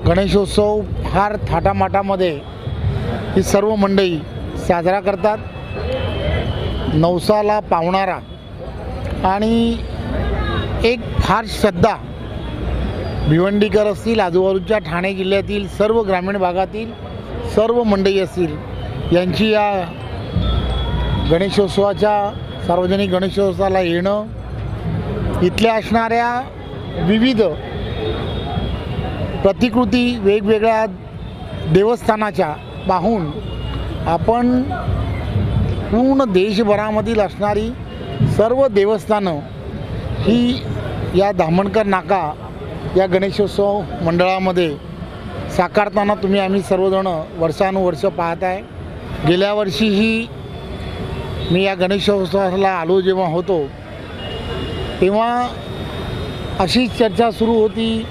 गणेशोत्सव फार थाटामाटामध्ये ही सर्व मंडळी साजरा करतात। नवसाला पावणारा आणि एक फार श्रद्धा भिवंडीकर असतील, आजूबाजूच्या ठाणे जिल्ह्यातील सर्व ग्रामीण भागातील सर्व मंडळी असतील, यांची या गणेशोत्सवाच्या सार्वजनिक गणेशोत्सवाला येणं, इथल्या असणाऱ्या विविध प्रतिकृती वेगवेगळ्या देवस्थानाच्या पाहून आपण पूर्ण देशभरामधील असणारी सर्व देवस्थानं ही या धामणकर नाका या गणेशोत्सव मंडळामध्ये साकारताना आम्ही सर्वजण वर्षानुवर्ष पाहत आहे। गेल्या वर्षीही मी या गणेशोत्सवाला आलो जेव्हा होतो तेव्हा अशीच चर्चा सुरू होती,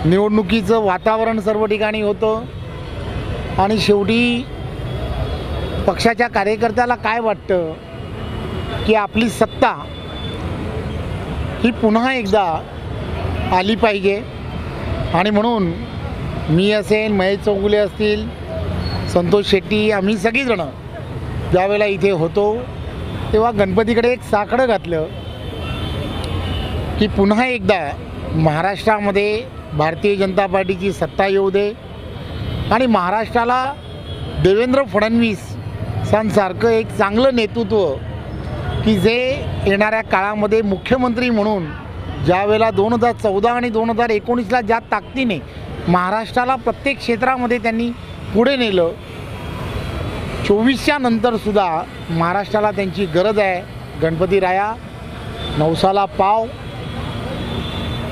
निवडणुकीचं वातावरण सर्व ठिकाणी होतं आणि शेवटी पक्षाच्या कार्यकर्त्याला काय वाटतं की आपली सत्ता ही पुन्हा एकदा आली पाहिजे आणि म्हणून मी असेल, महेश चौगुले असतील, संतोष शेट्टी, आम्ही सगळीजणं ज्यावेळेला इथे होतो तेव्हा गणपतीकडे एक साकडं घातलं की पुन्हा एकदा महाराष्ट्रामध्ये भारतीय जनता पार्टीची सत्ता येऊ दे आणि महाराष्ट्राला देवेंद्र फडणवीसांसारखं एक चांगलं नेतृत्व की जे येणाऱ्या काळामध्ये मुख्यमंत्री म्हणून ज्यावेळेला 2014 आणि 2019ला ज्या ताकदीने महाराष्ट्राला प्रत्येक क्षेत्रामध्ये त्यांनी पुढे नेलं, 24च्या नंतरसुद्धा महाराष्ट्राला त्यांची गरज आहे। गणपती राया नवसाला पाव,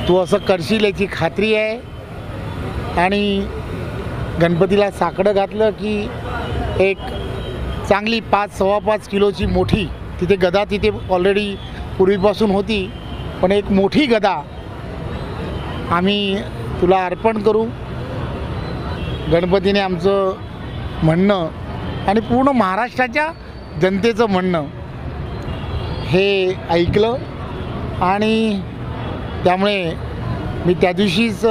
तू असं करशील याची खात्री आहे आणि गणपतीला साकडं घातलं की एक चांगली 5-5.25 किलोची मोठी तिथे गदा तिथे ऑलरेडी पूर्वीपासून होती, पण एक मोठी गदा आम्ही तुला अर्पण करू। गणपतीने आमचं म्हणणं आणि पूर्ण महाराष्ट्राच्या जनतेचं म्हणणं हे ऐकलं आणि त्यामुळे मी त्या दिवशीच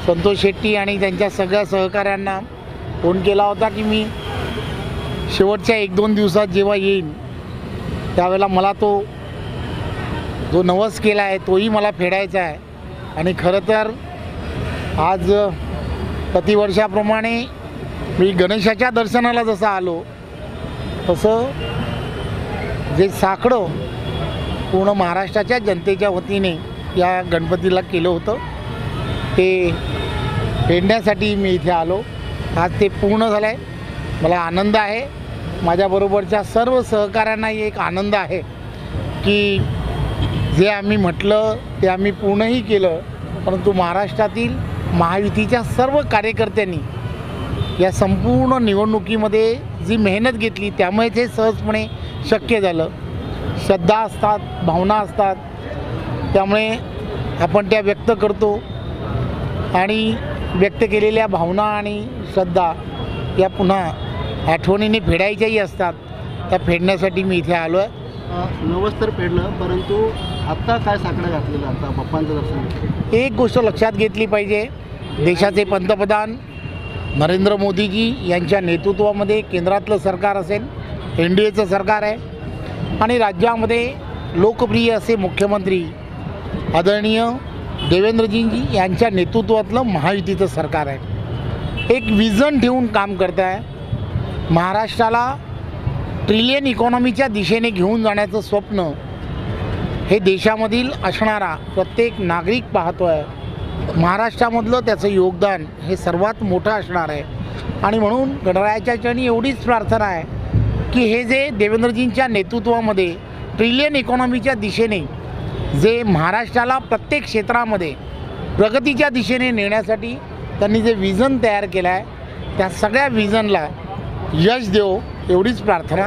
संतोष शेट्टी आणि त्यांच्या सगळ्या सहकाऱ्यांना फोन केला होता की मी शेवटच्या 1-2 दिवसात जेव्हा येईन त्यावेळेला मला तो जो नवस केला आहे तोही मला फेडायचा आहे। आणि खरं तर आज प्रतिवर्षाप्रमाणे मी गणेशाच्या दर्शनाला जसं आलो तसं जे साकडं पूर्ण महाराष्ट्राच्या जनतेच्या वतीने या गणपतीला केलं होतं ते फेडण्यासाठी मी इथे आलो। आज ते पूर्ण झालं आहे, मला आनंद आहे। माझ्याबरोबरच्या सर्व सहकाऱ्यांनाही एक आनंद आहे की जे आम्ही म्हटलं ते आम्ही पूर्णही केलं, परंतु महाराष्ट्रातील महायुतीच्या सर्व कार्यकर्त्यांनी या संपूर्ण निवडणुकीमध्ये जी मेहनत घेतली त्यामुळेच हे सहजपणे शक्य झालं। श्रद्धा असतात, भावना असतात, त्यामुळे आपण त्या व्यक्त करतो आणि व्यक्त केलेल्या भावना आणि श्रद्धा या पुन्हा आठवणीने फेडायच्याही असतात। त्या फेडण्यासाठी मी इथे आलो आहे। नवस तर फेडलं, परंतु आत्ता काय साकडं घातलेलं आता बाप्पांचं दर्शन? एक गोष्ट लक्षात घेतली पाहिजे, देशाचे पंतप्रधान नरेंद्र मोदीजी यांच्या नेतृत्वामध्ये केंद्रातलं सरकार असेल, NDAचं सरकार आहे आणि राज्यामध्ये लोकप्रिय असे मुख्यमंत्री आदरणीय देवेंद्रजी यांच्या नेतृत्वातलं महायुतीचं सरकार आहे। एक विजन ठेवून काम करत आहे। महाराष्ट्राला ट्रिलियन इकॉनॉमीच्या दिशेने घेऊन जाण्याचं स्वप्न हे देशामधील असणारा प्रत्येक नागरिक पाहतो आहे। महाराष्ट्रामधलं त्याचं योगदान हे सर्वात मोठं असणार आहे आणि म्हणून गणरायाच्या चरणी एवढीच प्रार्थना आहे की हे जे देवेंद्रजींच्या नेतृत्वामध्ये ट्रिलियन इकॉनॉमीच्या दिशेने जे महाराष्ट्राला प्रत्येक क्षेत्रामध्ये प्रगतीच्या दिशेने नेण्यासाठी त्यांनी जे विजन तयार केलं आहे त्या सगळ्या विजनला यश देवो एवढीच प्रार्थना।